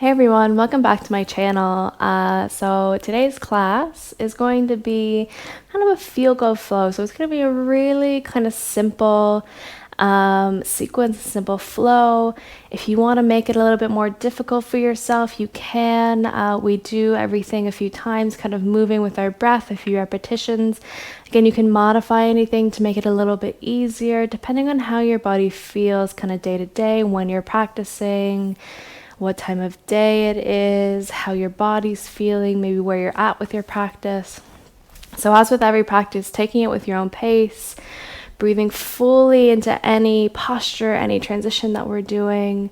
Hey everyone, welcome back to my channel. So today's class is going to be kind of a feel-good flow. So it's going to be a really kind of simple sequence, simple flow. If you want to make it a little bit more difficult for yourself, you can. We do everything a few times, kind of moving with our breath, a few repetitions. Again, you can modify anything to make it a little bit easier, depending on how your body feels kind of day to day when you're practicing, what time of day it is, how your body's feeling, maybe where you're at with your practice. So as with every practice, taking it with your own pace, breathing fully into any posture, any transition that we're doing,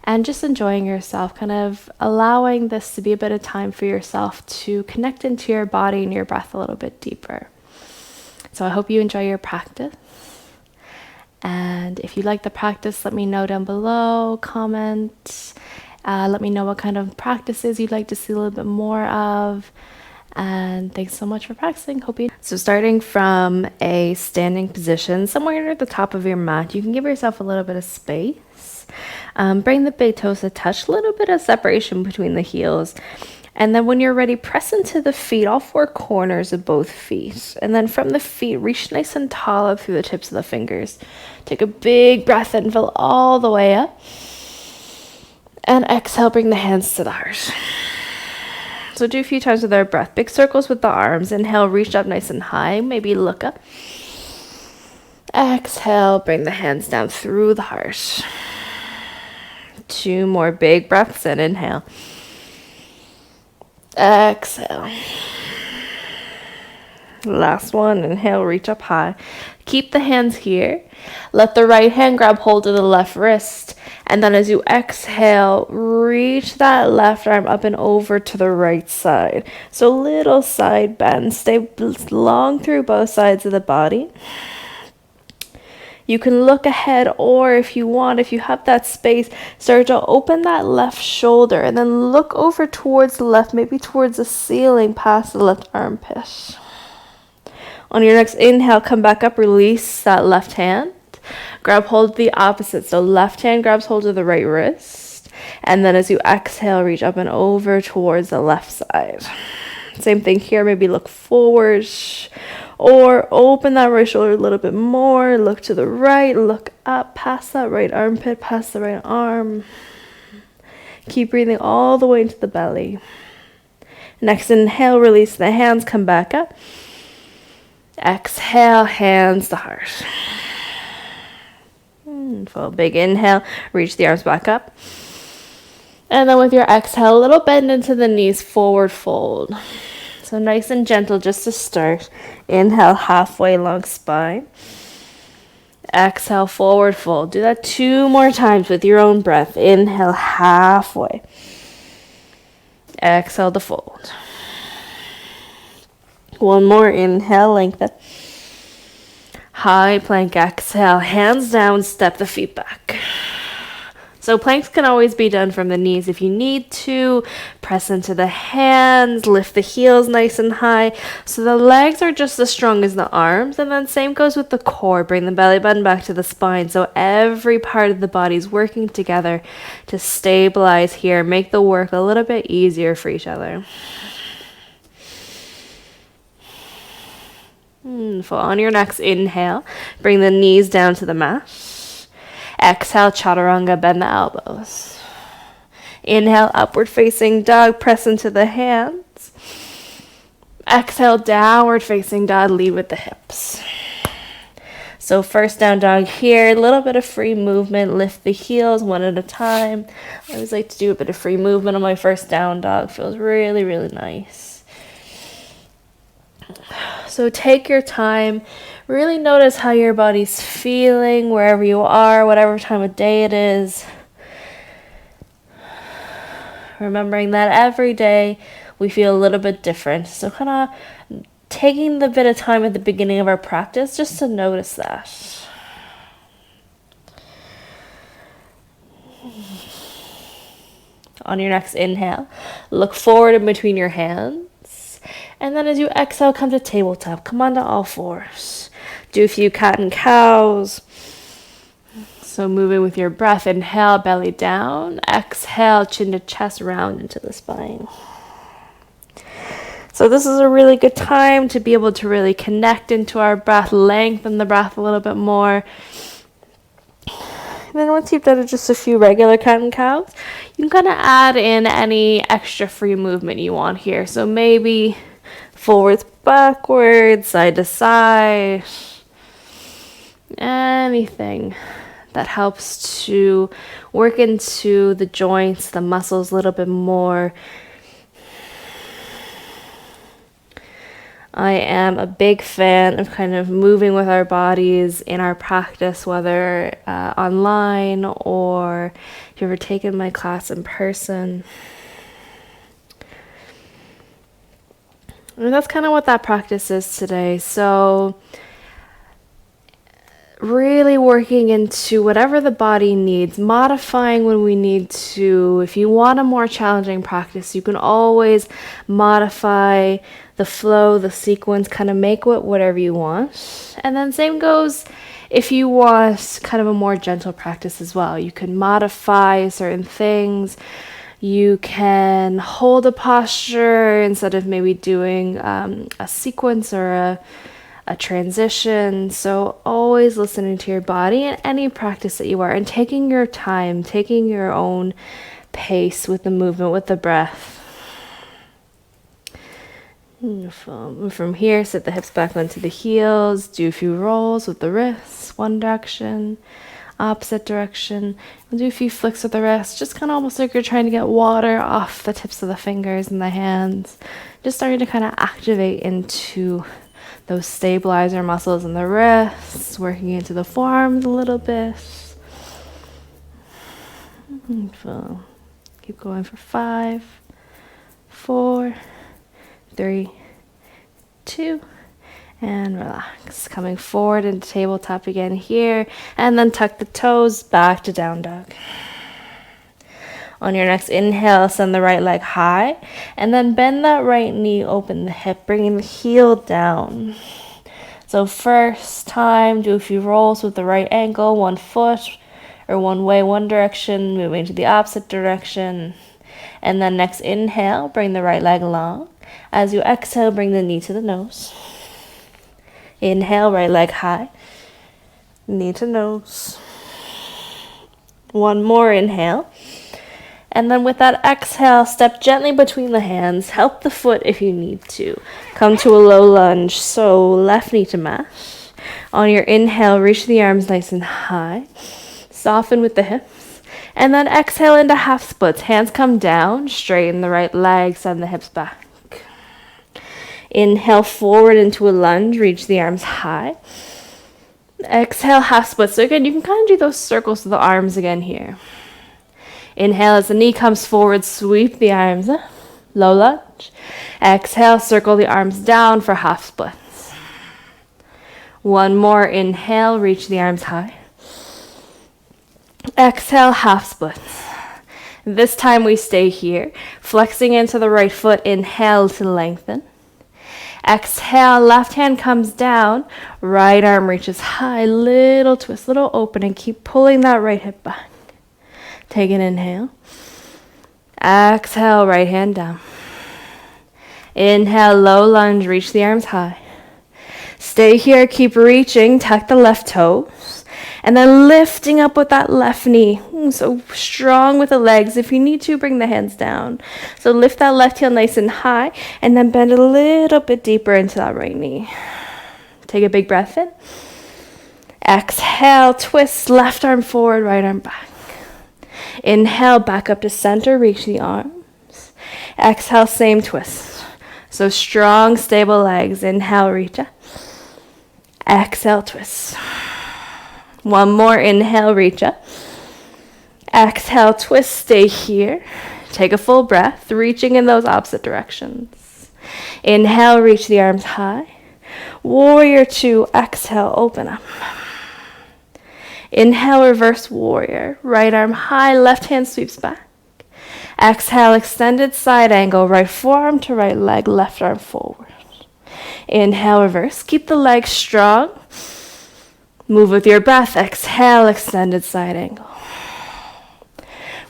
and just enjoying yourself, kind of allowing this to be a bit of time for yourself to connect into your body and your breath a little bit deeper. So I hope you enjoy your practice. And if you like the practice, let me know down below, comment. Let me know what kind of practices you'd like to see a little bit more of. And thanks so much for practicing. So starting from a standing position, somewhere near the top of your mat, you can give yourself a little bit of space. Bring the big toes to touch, a little bit of separation between the heels. And then when you're ready, press into the feet, all four corners of both feet. And then from the feet, reach nice and tall up through the tips of the fingers. Take a big breath in, fill all the way up. And exhale, bring the hands to the heart. So do a few times with our breath. Big circles with the arms. Inhale, reach up nice and high. Maybe look up. Exhale, bring the hands down through the heart. Two more big breaths in. Inhale. Exhale. Last one. Inhale, reach up high. Keep the hands here. Let the right hand grab hold of the left wrist. And then as you exhale, reach that left arm up and over to the right side. So little side bend. Stay long through both sides of the body. You can look ahead, or if you want, if you have that space, start to open that left shoulder and then look over towards the left, maybe towards the ceiling past the left armpit. On your next inhale, come back up, release that left hand. Grab hold of the opposite. So left hand grabs hold of the right wrist. And then as you exhale, reach up and over towards the left side. Same thing here. Maybe look forward or open that right shoulder a little bit more. Look to the right. Look up past that right armpit, past the right arm. Keep breathing all the way into the belly. Next inhale, release the hands. Come back up. Exhale, hands to heart. Full big inhale, reach the arms back up. And then with your exhale, a little bend into the knees, forward fold. So nice and gentle just to start. Inhale, halfway long spine. Exhale, forward fold. Do that 2 more times with your own breath. Inhale, halfway. Exhale to fold. One more, inhale, lengthen. High plank, exhale, hands down, step the feet back. So planks can always be done from the knees if you need to. Press into the hands, lift the heels nice and high. So the legs are just as strong as the arms. And then same goes with the core. Bring the belly button back to the spine. So every part of the body is working together to stabilize here. Make the work a little bit easier for each other. On your next inhale, bring the knees down to the mat. Exhale, chaturanga, bend the elbows. Inhale, upward facing dog, press into the hands. Exhale, downward facing dog, lead with the hips. So first down dog here, a little bit of free movement, lift the heels one at a time. I always like to do a bit of free movement on my first down dog, feels really, really nice. So take your time, really notice how your body's feeling, wherever you are, whatever time of day it is. Remembering that every day we feel a little bit different. So kind of taking the bit of time at the beginning of our practice just to notice that. On your next inhale, look forward in between your hands. And then as you exhale, come to tabletop. Come onto all fours. Do a few cat and cows. So moving with your breath, inhale, belly down. Exhale, chin to chest, round into the spine. So this is a really good time to be able to really connect into our breath, lengthen the breath a little bit more. And then once you've done just a few regular cat and cows, you can kind of add in any extra free movement you want here. So maybe forwards, backwards, side to side, anything that helps to work into the joints, the muscles a little bit more. I am a big fan of kind of moving with our bodies in our practice, whether online or if you've ever taken my class in person. And that's kind of what that practice is today. So really working into whatever the body needs, modifying when we need to. If you want a more challenging practice, you can always modify the flow, the sequence, kind of make whatever you want. And then same goes if you want kind of a more gentle practice as well. You can modify certain things. You can hold a posture instead of maybe doing a sequence or a transition. So always listening to your body in any practice that you are and taking your time, taking your own pace with the movement, with the breath. From here, sit the hips back onto the heels, do a few rolls with the wrists, one direction, opposite direction. We'll do a few flicks with the wrists, just kind of almost like you're trying to get water off the tips of the fingers and the hands. Just starting to kind of activate into those stabilizer muscles in the wrists, working into the forearms a little bit. So keep going for 5, 4, 3, 2, and relax. Coming forward into tabletop again here, and then tuck the toes back to down dog. On your next inhale, send the right leg high, and then bend that right knee, open the hip, bringing the heel down. So first time, do a few rolls with the right ankle, one foot, or one way, one direction, moving to the opposite direction. And then next inhale, bring the right leg long. As you exhale, bring the knee to the nose. Inhale, right leg high, knee to nose. One more inhale. And then with that exhale, step gently between the hands. Help the foot if you need to. Come to a low lunge. So left knee to mat. On your inhale, reach the arms nice and high. Soften with the hips. And then exhale into half splits. Hands come down. Straighten the right leg. Send the hips back. Inhale forward into a lunge. Reach the arms high. Exhale, half splits. So again, you can kind of do those circles with the arms again here. Inhale as the knee comes forward, sweep the arms up, low lunge. Exhale, circle the arms down for half splits. One more, inhale, reach the arms high. Exhale, half splits. This time we stay here, flexing into the right foot, inhale to lengthen. Exhale, left hand comes down, right arm reaches high, little twist, little opening, keep pulling that right hip back. Take an inhale. Exhale, right hand down. Inhale, low lunge, reach the arms high. Stay here, keep reaching, tuck the left toes. And then lifting up with that left knee. So strong with the legs. If you need to, bring the hands down. So lift that left heel nice and high. And then bend a little bit deeper into that right knee. Take a big breath in. Exhale, twist, left arm forward, right arm back. Inhale, back up to center, reach the arms. Exhale, same twist. So strong, stable legs. Inhale, reach up. Exhale, twist. One more, inhale, reach up. Exhale, twist, stay here. Take a full breath, reaching in those opposite directions. Inhale, reach the arms high. Warrior 2, exhale, open up. Inhale, reverse warrior. Right arm high, left hand sweeps back. Exhale, extended side angle. Right forearm to right leg, left arm forward. Inhale, reverse. Keep the legs strong. Move with your breath. Exhale, extended side angle.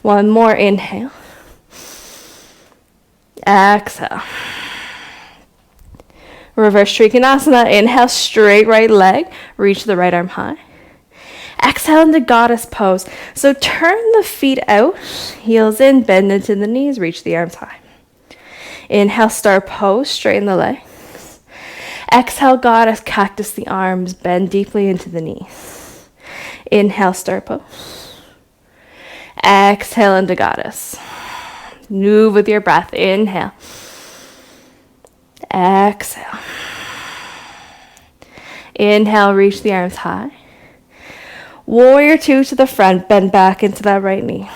One more, inhale. Exhale. Reverse Trikonasana. Inhale, straight right leg. Reach the right arm high. Exhale into goddess pose. So turn the feet out, heels in, bend into the knees, reach the arms high. Inhale, star pose, straighten the legs. Exhale, goddess, cactus the arms, bend deeply into the knees. Inhale, star pose. Exhale into goddess. Move with your breath. Inhale. Exhale. Inhale, reach the arms high. Warrior two to the front, bend back into that right knee.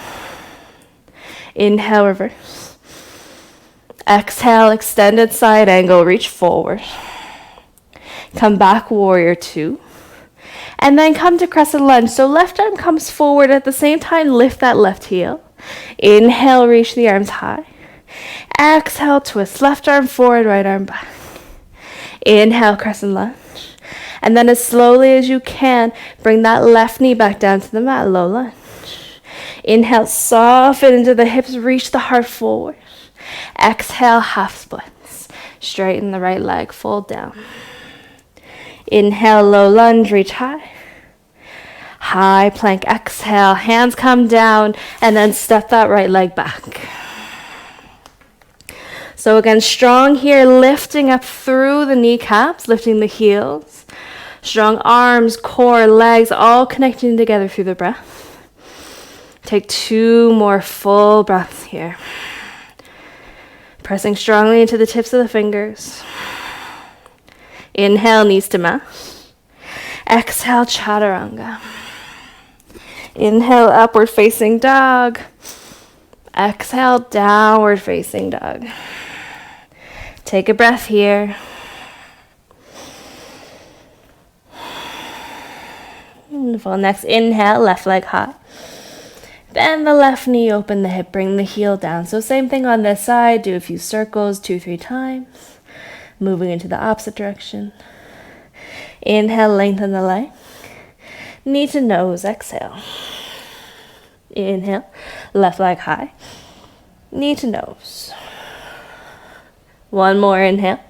Inhale, reverse. Exhale, extended side angle, reach forward. Come back, warrior two. And then come to crescent lunge. So left arm comes forward, at the same time, lift that left heel. Inhale, reach the arms high. Exhale, twist, left arm forward, right arm back. Inhale, crescent lunge. And then as slowly as you can, bring that left knee back down to the mat, low lunge. Inhale, soften into the hips, reach the heart forward. Exhale, half splits. Straighten the right leg, fold down. Inhale, low lunge, reach high. High plank, exhale, hands come down, and then step that right leg back. So again, strong here, lifting up through the kneecaps, lifting the heels. Strong arms, core, legs, all connecting together through the breath. Take 2 more full breaths here. Pressing strongly into the tips of the fingers. Inhale, knees to mat. Exhale, chaturanga. Inhale, upward facing dog. Exhale, downward facing dog. Take a breath here. Wonderful. Next, inhale, left leg high. Bend the left knee, open the hip, bring the heel down. So same thing on this side. Do a few circles, 2-3 times. Moving into the opposite direction. Inhale, lengthen the leg. Knee to nose, exhale. Inhale, left leg high. Knee to nose. One more inhale.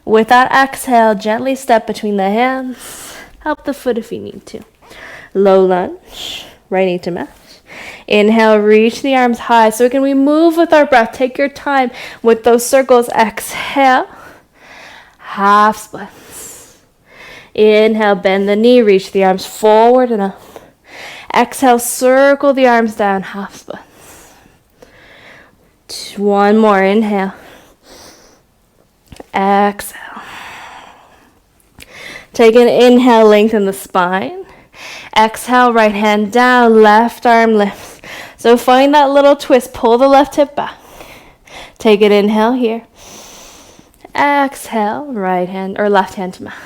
With that exhale, gently step between the hands. Help the foot if you need to. Low lunge, right knee to mat. Inhale, reach the arms high. So again, we move with our breath. Take your time with those circles. Exhale, half splits. Inhale, bend the knee, reach the arms forward and up. Exhale, circle the arms down, half splits. One more, inhale. Exhale. Take an inhale, lengthen the spine. Exhale, right hand down, left arm lifts. So find that little twist, pull the left hip back. Take an inhale here. Exhale, right hand or left hand to mat.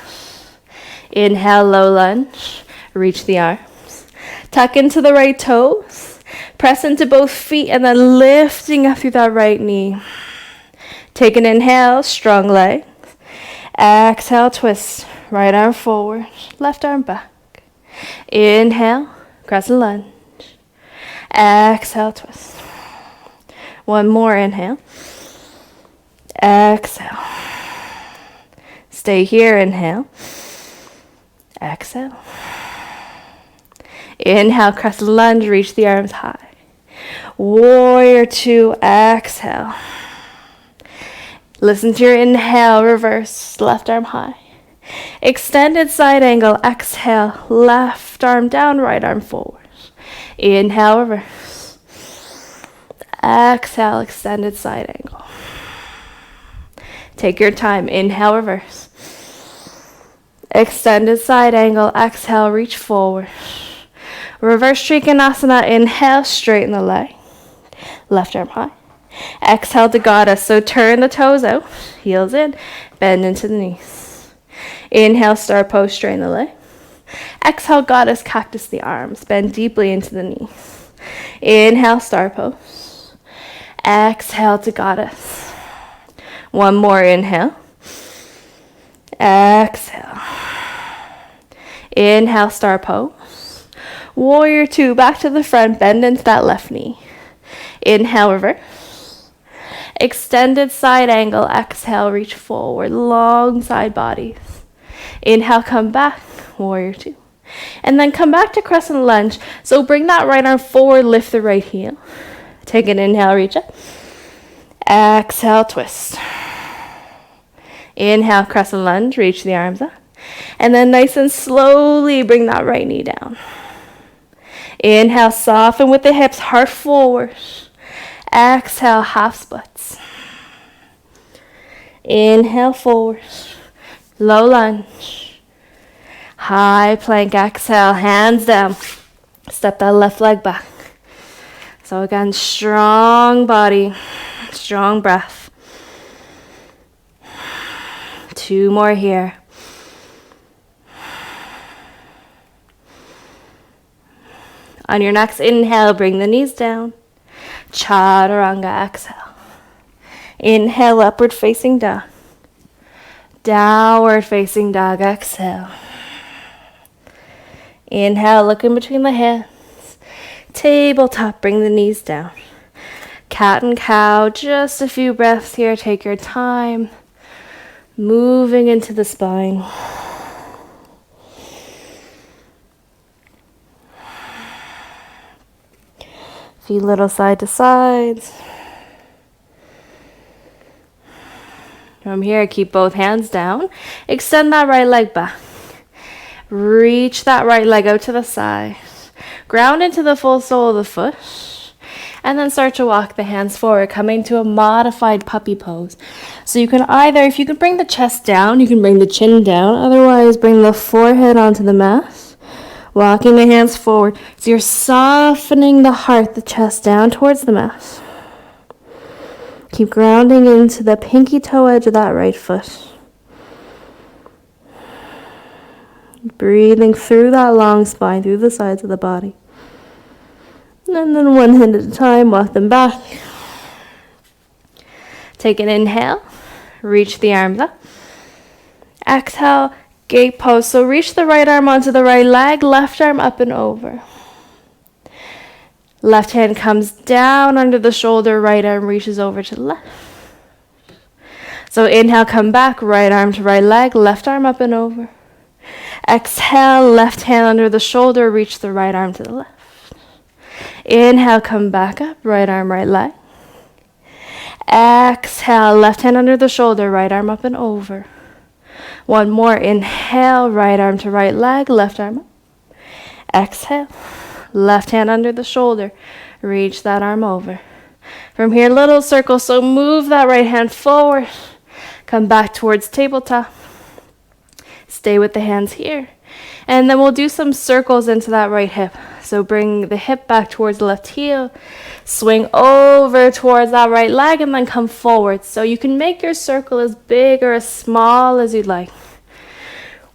Inhale, low lunge, reach the arms. Tuck into the right toes. Press into both feet and then lifting up through that right knee. Take an inhale, strong legs. Exhale, twist. Right arm forward, left arm back. Inhale, crescent lunge. Exhale, twist. One more inhale. Exhale. Stay here, inhale. Exhale. Inhale, crescent lunge, reach the arms high. Warrior two, exhale. Listen to your inhale, reverse, left arm high. Extended side angle, exhale, left arm down, right arm forward. Inhale, reverse. Exhale, extended side angle. Take your time, inhale, reverse. Extended side angle, exhale, reach forward. Reverse Trikonasana, inhale, straighten the leg. Left arm high. Exhale to goddess, so turn the toes out, heels in, bend into the knees. Inhale, star pose, straighten the leg. Exhale, goddess, cactus the arms, bend deeply into the knees. Inhale, star pose. Exhale to goddess. One more inhale. Exhale. Inhale, star pose. Warrior two, back to the front, bend into that left knee. Inhale, reverse. Extended side angle, exhale, reach forward, long side bodies. Inhale, come back, warrior two. And then come back to crescent lunge. So bring that right arm forward, lift the right heel. Take an inhale, reach up. Exhale, twist. Inhale, crescent lunge, reach the arms up. And then nice and slowly bring that right knee down. Inhale, soften with the hips, heart forward. Exhale, half splits. Inhale, forward. Low lunge. High plank, exhale, hands down. Step that left leg back. So again, strong body, strong breath. 2 more here. On your next inhale, bring the knees down. Chaturanga, exhale. Inhale, upward facing dog. Downward facing dog, exhale. Inhale, look in between the hands. Tabletop, bring the knees down. Cat and cow, just a few breaths here. Take your time. Moving into the spine. Feet little side to sides. From here, keep both hands down. Extend that right leg back. Reach that right leg out to the side. Ground into the full sole of the foot. And then start to walk the hands forward, coming to a modified puppy pose. So you can either, if you can bring the chest down, you can bring the chin down. Otherwise, bring the forehead onto the mat. Walking the hands forward. So you're softening the heart, the chest down towards the mat. Keep grounding into the pinky toe edge of that right foot. Breathing through that long spine, through the sides of the body. And then one hand at a time, walk them back. Take an inhale. Reach the arms up. Exhale, gate pose. So reach the right arm onto the right leg, left arm up and over. Left hand comes down under the shoulder, right arm reaches over to the left. So inhale, come back, right arm to right leg, left arm up and over. Exhale, left hand under the shoulder, reach the right arm to the left. Inhale, come back up, right arm, right leg. Exhale, left hand under the shoulder, right arm up and over. One more, inhale, right arm to right leg, left arm up. Exhale, left hand under the shoulder, reach that arm over. From here, little circle, so move that right hand forward. Come back towards tabletop. Stay with the hands here. And then we'll do some circles into that right hip. So bring the hip back towards the left heel. Swing over towards that right leg and then come forward. So you can make your circle as big or as small as you'd like.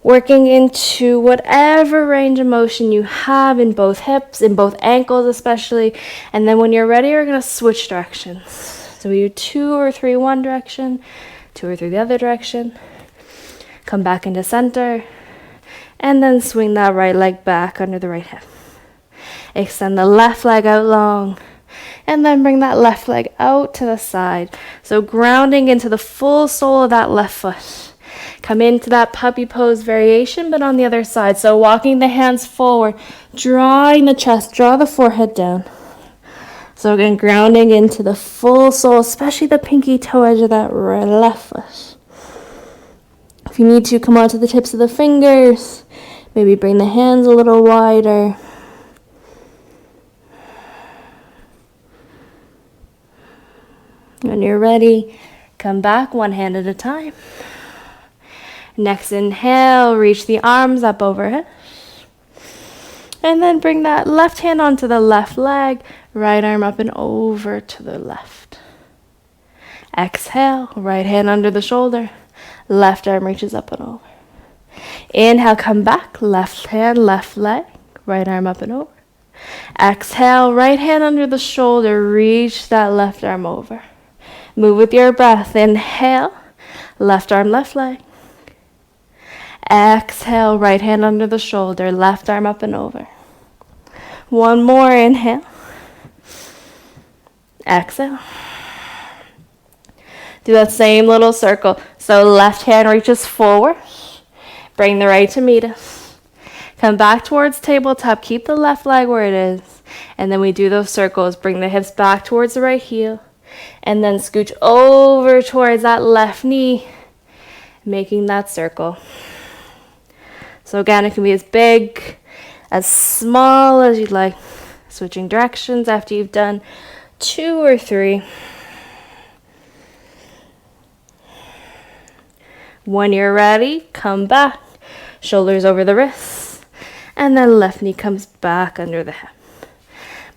Working into whatever range of motion you have in both hips, in both ankles especially. And then when you're ready, we're going to switch directions. So we do 2 or 3 one direction, 2 or 3 the other direction. Come back into center. And then swing that right leg back under the right hip. Extend the left leg out long. And then bring that left leg out to the side. So grounding into the full sole of that left foot. Come into that puppy pose variation, but on the other side. So walking the hands forward, drawing the chest, draw the forehead down. So again, grounding into the full sole, especially the pinky toe edge of that left foot. If you need to, come onto the tips of the fingers. Maybe bring the hands a little wider. When you're ready, come back one hand at a time. Next inhale, reach the arms up overhead. And then bring that left hand onto the left leg, right arm up and over to the left. Exhale, right hand under the shoulder, left arm reaches up and over. Inhale, come back, left hand, left leg, right arm up and over. Exhale, right hand under the shoulder, reach that left arm over. Move with your breath. Inhale, left arm, left leg. Exhale, right hand under the shoulder, left arm up and over. One more, inhale. Exhale. Do that same little circle. So left hand reaches forward. Bring the right to meet us. Come back towards tabletop. Keep the left leg where it is. And then we do those circles. Bring the hips back towards the right heel. And then scooch over towards that left knee, making that circle. So again, it can be as big, as small as you'd like. Switching directions after you've done 2 or 3. When you're ready, come back. Shoulders over the wrists. And then left knee comes back under the hip.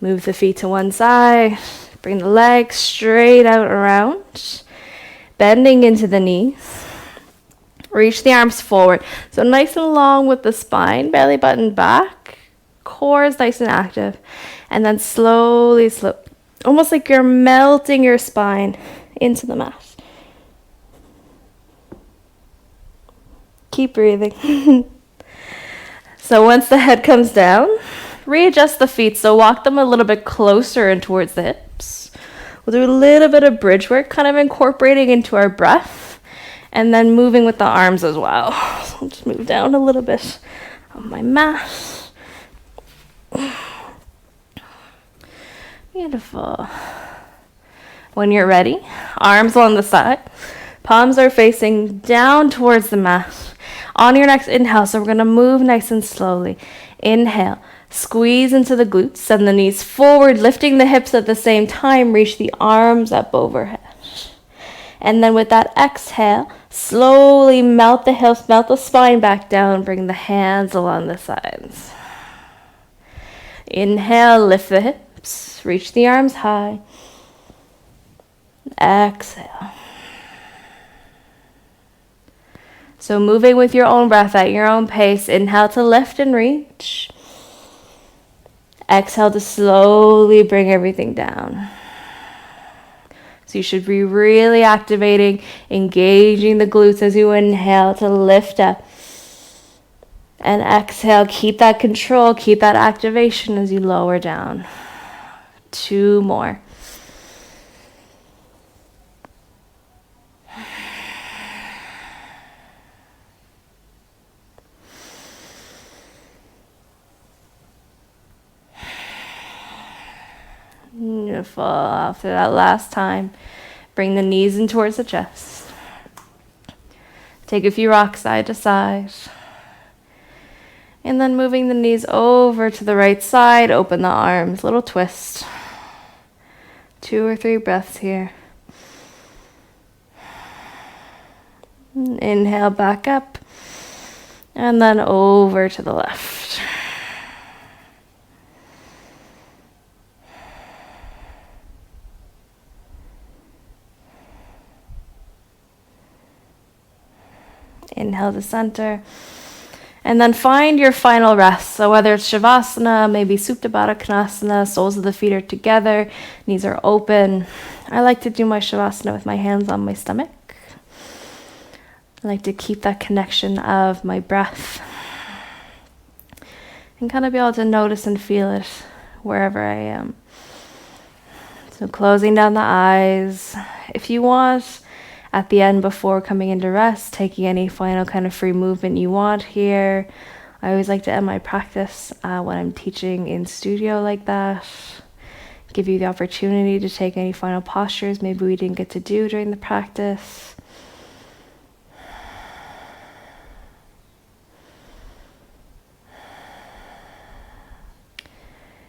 Move the feet to one side. Bring the legs straight out around. Bending into the knees. Reach the arms forward. So nice and long with the spine. Belly button back. Core is nice and active. And then slowly, almost like you're melting your spine into the mat. Keep breathing. So once the head comes down, readjust the feet. So walk them a little bit closer and towards the hips. We'll do a little bit of bridge work, kind of incorporating into our breath, and then moving with the arms as well. So I'll just move down a little bit on my mat. Beautiful. When you're ready, arms along the side, palms are facing down towards the mat. On your next inhale, so we're going to move nice and slowly. Inhale, squeeze into the glutes, send the knees forward, lifting the hips at the same time, reach the arms up overhead. And then with that exhale, slowly melt the hips, melt the spine back down, bring the hands along the sides. Inhale, lift the hips, reach the arms high. Exhale. So moving with your own breath at your own pace. Inhale to lift and reach. Exhale to slowly bring everything down. So you should be really activating, engaging the glutes as you inhale to lift up. And exhale, keep that control, keep that activation as you lower down. 2 more. Beautiful. After that last time, bring the knees in towards the chest. Take a few rocks side to side. And then moving the knees over to the right side, open the arms, little twist. 2 or 3 breaths here. Inhale back up. And then over to the left. Inhale to center. And then find your final rest. So whether it's Shavasana, maybe Supta Baddha Konasana, soles of the feet are together, knees are open. I like to do my Shavasana with my hands on my stomach. I like to keep that connection of my breath. And kind of be able to notice and feel it wherever I am. So closing down the eyes. If you want, at the end before coming into rest, taking any final kind of free movement you want here. I always like to end my practice when I'm teaching in studio like that. Give you the opportunity to take any final postures maybe we didn't get to do during the practice.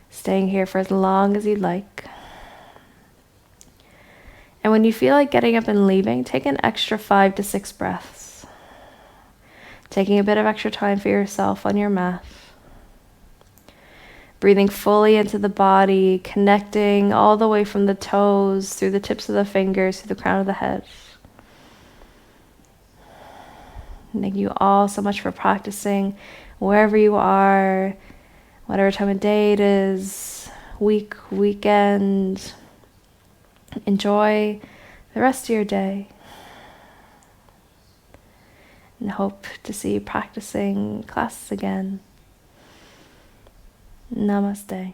Staying here for as long as you'd like. And when you feel like getting up and leaving, take an extra 5 to 6 breaths. Taking a bit of extra time for yourself on your mat. Breathing fully into the body, connecting all the way from the toes, through the tips of the fingers, through the crown of the head. Thank you all so much for practicing wherever you are, whatever time of day it is, week, weekend. Enjoy the rest of your day. and hope to see you practicing classes again. Namaste.